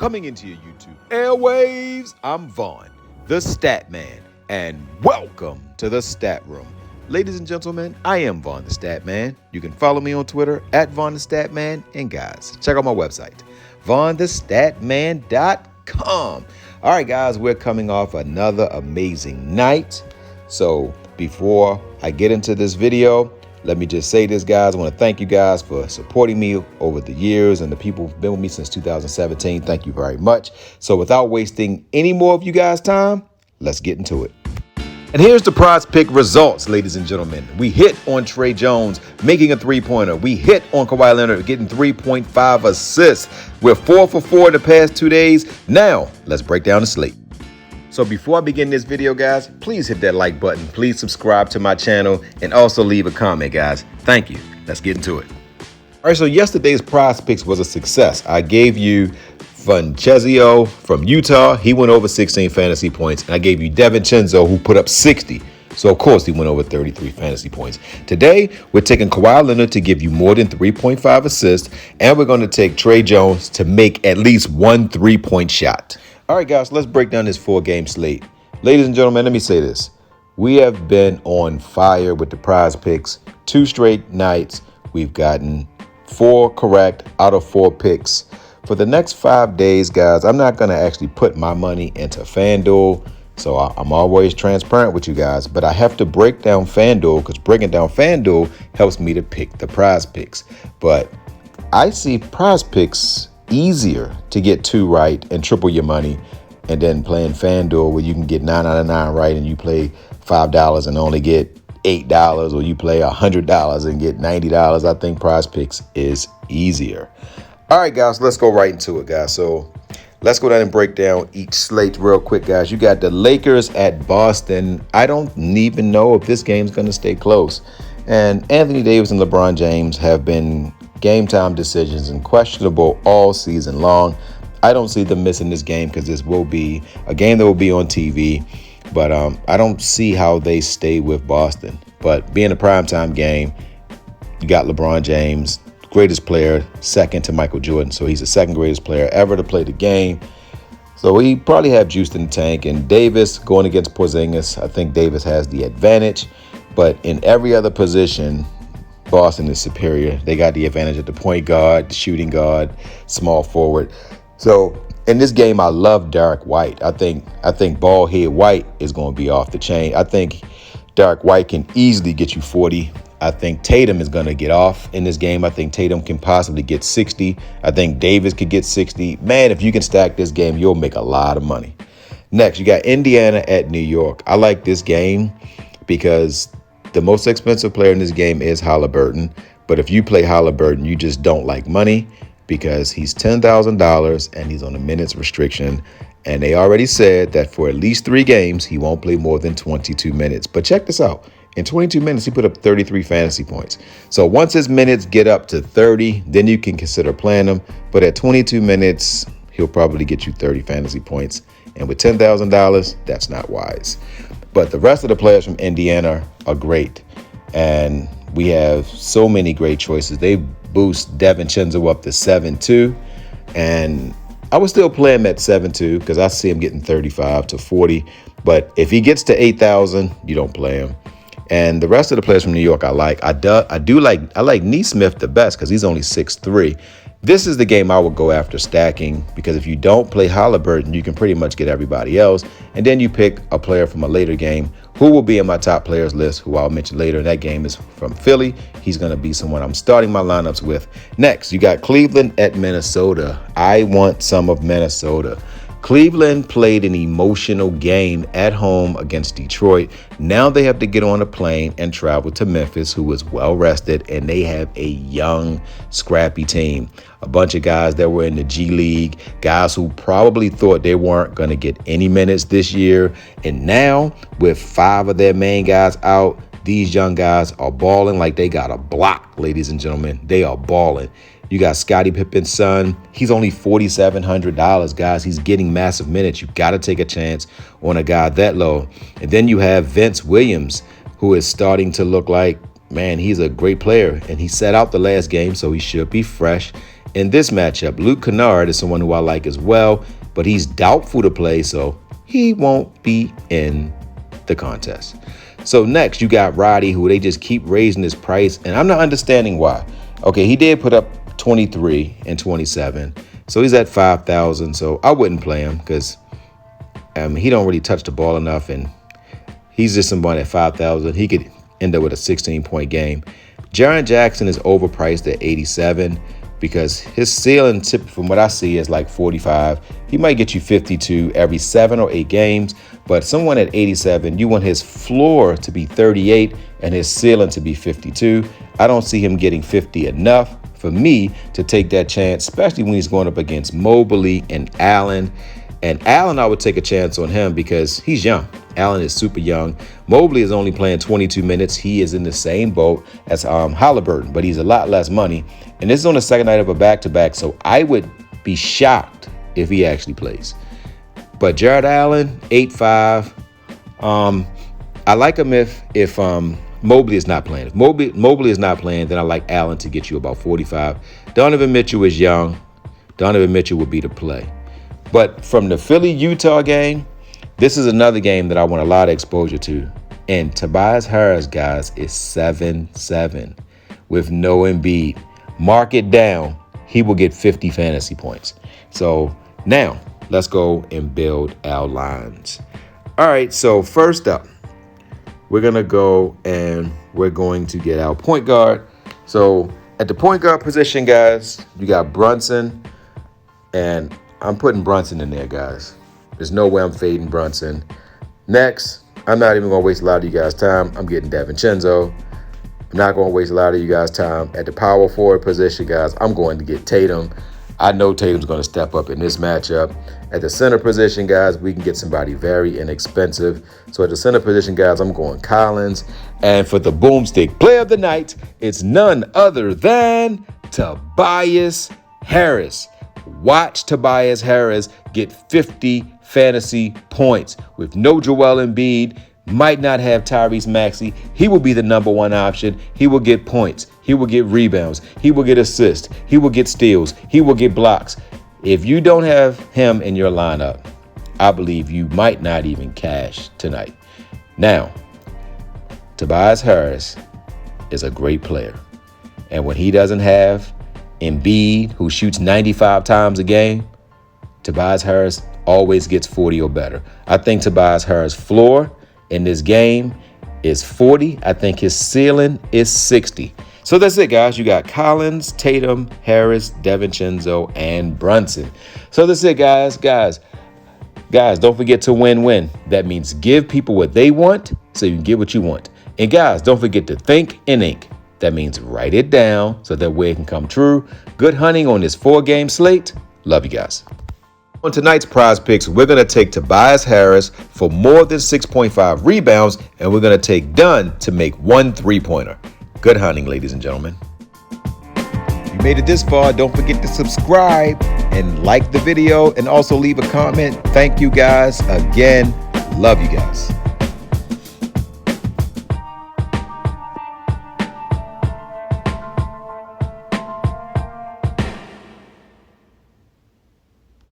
coming into your YouTube airwaves. I'm Vaughn, the Statman, and welcome to the Stat Room. Ladies and gentlemen, I am Vaughn the Statman. You can follow me on Twitter at VonnTheStatman, and guys, check out my website, VonnTheStatman.com. All right, guys, we're coming off another amazing night. So before I get into this video, let me just say this, guys. I want to thank you guys for supporting me over the years and the people who've been with me since 2017. Thank you very much. So without wasting any more of you guys' time, let's get into it. And here's the prize pick results, ladies and gentlemen. We hit on Trey Jones making a three-pointer. We hit on Kawhi Leonard getting 3.5 assists. We're 4 for 4 in the past 2 days. Now, let's break down the slate. So before I begin this video, guys, please hit that like button. Please subscribe to my channel and also leave a comment, guys. Thank you. Let's get into it. All right, so yesterday's prize picks was a success. I gave you VonnTheStatman from Utah. He went over 16 fantasy points. And I gave you DiVincenzo, who put up 60. So, of course, he went over 33 fantasy points. Today, we're taking Kawhi Leonard to give you more than 3.5 assists. And we're going to take Trey Jones to make at least one three-point shot. All right, guys, let's break down this 4-game slate. Ladies and gentlemen, let me say this. We have been on fire with the prize picks 2 straight nights. We've gotten 4 correct out of 4 picks. For the next 5 days, guys, I'm not going to actually put my money into FanDuel. So I'm always transparent with you guys. But I have to break down FanDuel because breaking down FanDuel helps me to pick the prize picks. But I see prize picks easier to get 2 right and triple your money, and then playing FanDuel where you can get 9 out of 9 right and you play $5 and only get $8, or you play $100 and get $90. I think prize picks is easier. All right, guys, let's go right into it, guys. So let's go down and break down each slate real quick, guys. You got the Lakers at Boston. I don't even know if this game's going to stay close. And Anthony Davis and LeBron James have been game time decisions and questionable all season long. I don't see them missing this game because this will be a game that will be on TV. But I don't see how they stay with Boston. But being a primetime game, you got LeBron James, greatest player, second to Michael Jordan. So he's the second greatest player ever to play the game. So he probably have juice in the tank. And Davis going against Porzingis, I think Davis has the advantage. But in every other position, Boston is superior. They got the advantage at the point guard, the shooting guard, small forward. So in this game, I love Derek White. I think ball head White is going to be off the chain. I think Derek White can easily get you 40. I think Tatum is going to get off in this game. I think Tatum can possibly get 60. I think Davis could get 60. Man, if you can stack this game, you'll make a lot of money. Next, you got Indiana at New York. I like this game because the most expensive player in this game is Halliburton. But if you play Halliburton, you just don't like money because he's $10,000 and he's on a minutes restriction. And they already said that for at least 3 games, he won't play more than 22 minutes. But check this out. In 22 minutes, he put up 33 fantasy points. So once his minutes get up to 30, then you can consider playing him. But at 22 minutes, he'll probably get you 30 fantasy points. And with $10,000, that's not wise. But the rest of the players from Indiana are great. And we have so many great choices. They boost DiVincenzo up to 7-2. And I would still play him at 7-2 because I see him getting 35 to 40. But if he gets to 8,000, you don't play him. And the rest of the players from New York I like. I like Nesmith the best because he's only 6'3". This is the game I would go after stacking because if you don't play Halliburton, you can pretty much get everybody else. And then you pick a player from a later game who will be in my top players list, who I'll mention later. And that game is from Philly. He's going to be someone I'm starting my lineups with. Next, you got Cleveland at Minnesota. I want some of Minnesota. Cleveland played an emotional game at home against Detroit. Now they have to get on a plane and travel to Memphis, who is well rested, and they have a young, scrappy team. A bunch of guys that were in the G League, guys who probably thought they weren't going to get any minutes this year. And now, with 5 of their main guys out, these young guys are balling like they got a block, ladies and gentlemen. They are balling. You got Scottie Pippen's son. He's only $4,700, guys. He's getting massive minutes. You got to take a chance on a guy that low. And then you have Vince Williams, who is starting to look like, man, he's a great player. And he sat out the last game, so he should be fresh. in this matchup. Luke Kennard is someone who I like as well, but he's doubtful to play, so he won't be in the contest. So next, you got Roddy, who they just keep raising his price, and I'm not understanding why. Okay, he did put up 23 and 27, so he's at 5,000, so I wouldn't play him because he don't really touch the ball enough, and he's just someone at 5,000. He could end up with a 16-point game. Jaren Jackson is overpriced at 87 because his ceiling tip from what I see is like 45. He might get you 52 every 7 or 8 games, but someone at 87, you want his floor to be 38 and his ceiling to be 52. I don't see him getting 50 enough for me to take that chance, especially when he's going up against Mobley and Allen. And Allen, I would take a chance on him because he's young. Allen is super young. Mobley is only playing 22 minutes. He is in the same boat as Halliburton, but he's a lot less money. And this is on the second night of a back-to-back, so I would be shocked if he actually plays. But Jared Allen, 8.5. I like him if Mobley is not playing. If Mobley is not playing, then I like Allen to get you about 45. Donovan Mitchell is young. Donovan Mitchell would be the play. But from the Philly-Utah game, this is another game that I want a lot of exposure to. And Tobias Harris, guys, is 7-7 with no Embiid. Mark it down. He will get 50 fantasy points. So now let's go and build our lines. All right, so first up, we're going to go and we're going to get our point guard. So at the point guard position, guys, you got Brunson, and I'm putting Brunson in there, guys. There's no way I'm fading Brunson. Next, I'm not even going to waste a lot of you guys' time. I'm getting DiVincenzo. I'm not going to waste a lot of you guys' time. At the power forward position, guys, I'm going to get Tatum. I know Tatum's going to step up in this matchup. At the center position, guys, we can get somebody very inexpensive. So at the center position, guys, I'm going Collins. And for the boomstick player of the night, it's none other than Tobias Harris. Watch Tobias Harris get 50 fantasy points with no Joel Embiid. Might not have Tyrese Maxey. He will be the number one option. He will get points. He will get rebounds. He will get assists. He will get steals. He will get blocks. If you don't have him in your lineup, I believe you might not even cash tonight. Now, Tobias Harris is a great player. And when he doesn't have Embiid, who shoots 95 times a game, Tobias Harris always gets 40 or better. I think Tobias Harris' floor in this game is 40. I think his ceiling is 60. So that's it, guys. You got Collins, Tatum, Harris, DiVincenzo, and Brunson. So that's it, guys. Guys, don't forget to win-win. That means give people what they want so you can get what you want. And guys, don't forget to think and ink. That means write it down so that way it can come true. Good hunting on this 4-game slate. Love you guys. On tonight's prize picks, we're going to take Tobias Harris for more than 6.5 rebounds, and we're going to take Dunn to make 1 3-pointer. Good hunting, ladies and gentlemen. If you made it this far, don't forget to subscribe and like the video and also leave a comment. Thank you guys again. Love you guys.